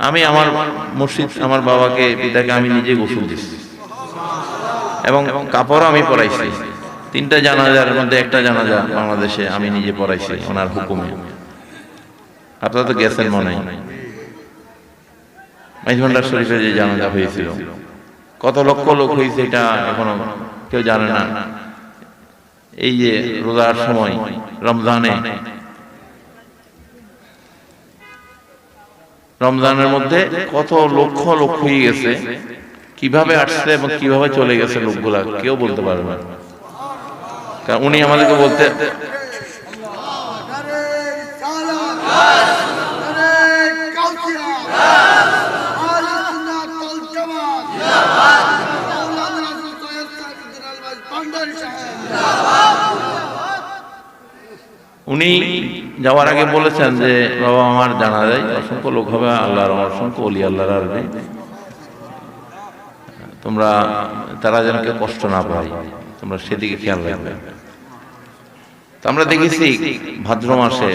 আমি আমার মসজিদ আমার বাবাকে পিতাকে আমি নিজে গোসল দিচ্ছি এবং কাপড়ও আমি পরাইছি। 3টা জানাজার মধ্যে একটা জানাজা বাংলাদেশে আমি নিজে পড়াইছি ওনার হুকুমে। আপনারা তো গেছেন মনে হয় মাইজভান্ডার শরীফে যে জানাজা হয়েছিল, কত লক্ষ লোক হয়েছে এটা এখনো কেউ জানে না। এই যে রোজার সময় রমজানের মধ্যে কত লক্ষ লোক হয়ে গেছে, কিভাবে আসছে এবং কিভাবে চলে গেছে লোকগুলা কেউ বলতে পারবে না। কারণ উনি আমাদেরকে বলতে উনি যাওয়ার আগে বলেছেন যে বাবা আমার জানা যায় অসংখ্য লোক হবে, আল্লাহর অসংখ্য ওলি আল্লাহর আসবে, তোমরা তারা যেন কেউ কষ্ট না পায়, তোমরা সেদিকে খেয়াল রাখবে। তো আমরা দেখেছি ভাদ্র মাসে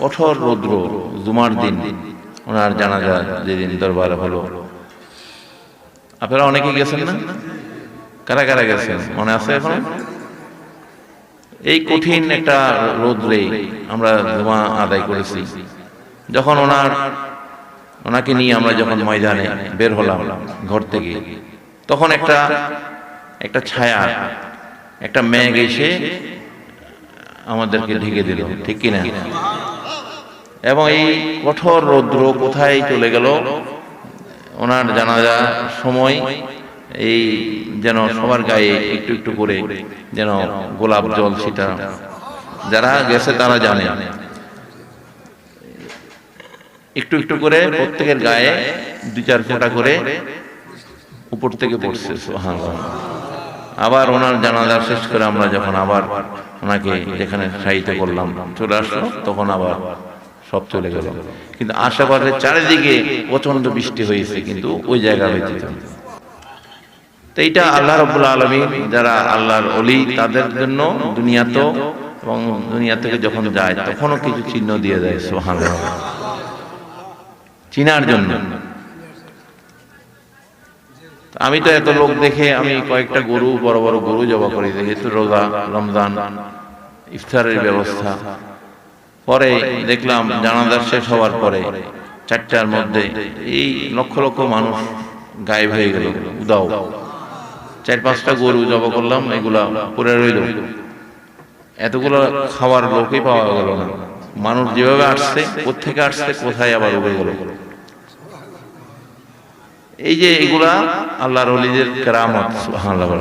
কঠোর রৌদ্র, জুমার দিন ওনার জানাজা যেদিন দরবারে হলো, আপনারা অনেকে গেছেন না? কারা কারা গেছেন মনে আছে এখন? এই কঠিন একটা রোদ্রে আমরা জুমা আদায় করেছি। যখন ওনাকে নিয়ে আমরা যখন ময়দানে বের হলাম ঘর থেকে, তখন একটা ছায়া, একটা মেঘ এসে আমাদেরকে ঢেকে দিল, ঠিক কিনা? এবং এই কঠোর রৌদ্র কোথায় চলে গেল? ওনার জানাজা সময় এই যেন সবার গায়ে একটু একটু করে যেন গোলাপ জল ছিটা, যারা গেছে তারা জানে, একটু একটু করে প্রত্যেকের গায়ে 2-4 ফোঁটা করে উপর থেকে পড়ছে। সুবহানাল্লাহ। আবার ওনার জানাজা শেষ করে আমরা যখন আবার ওনাকে যেখানে শায়িত করলাম চলে আসলো, তখন আবার সব চলে গেল। কিন্তু আশেপাশে চারিদিকে প্রচন্ড বৃষ্টি হয়েছে, কিন্তু ওই জায়গা ব্যতীত। তো এইটা আল্লাহ রাব্বুল আলামিন, যারা আল্লাহর ওলি তাদের জন্য দুনিয়াতেও এবং দুনিয়া থেকে যখন যায় তখনও কিছু চিহ্ন দিয়ে দেয়। সুবহানাল্লাহ। চিনার জন্য। আমি তো এত লোক দেখে আমি কয়েকটা গরু, বড় বড় গরু জবাই করি, যেহেতু রোজা, রমজান, ইফতারের ব্যবস্থা। পরে দেখলাম জানাজা শেষ হওয়ার পরে 4টার মধ্যে এই লক্ষ লক্ষ মানুষ গায়েব হয়ে গেল, উদাও। 4-5টা গরু জবাই করলাম, এগুলা পড়ে রইল। এতগুলো খাওয়ার লোকই পাওয়া গেল না। মানুষ যেভাবে আসছে, কোত্থেকে আসছে, কোথায় আবার উড়ে গেল। এই যে এগুলা আল্লাহর ওলিদের কেরামত। সুবহানাল্লাহ।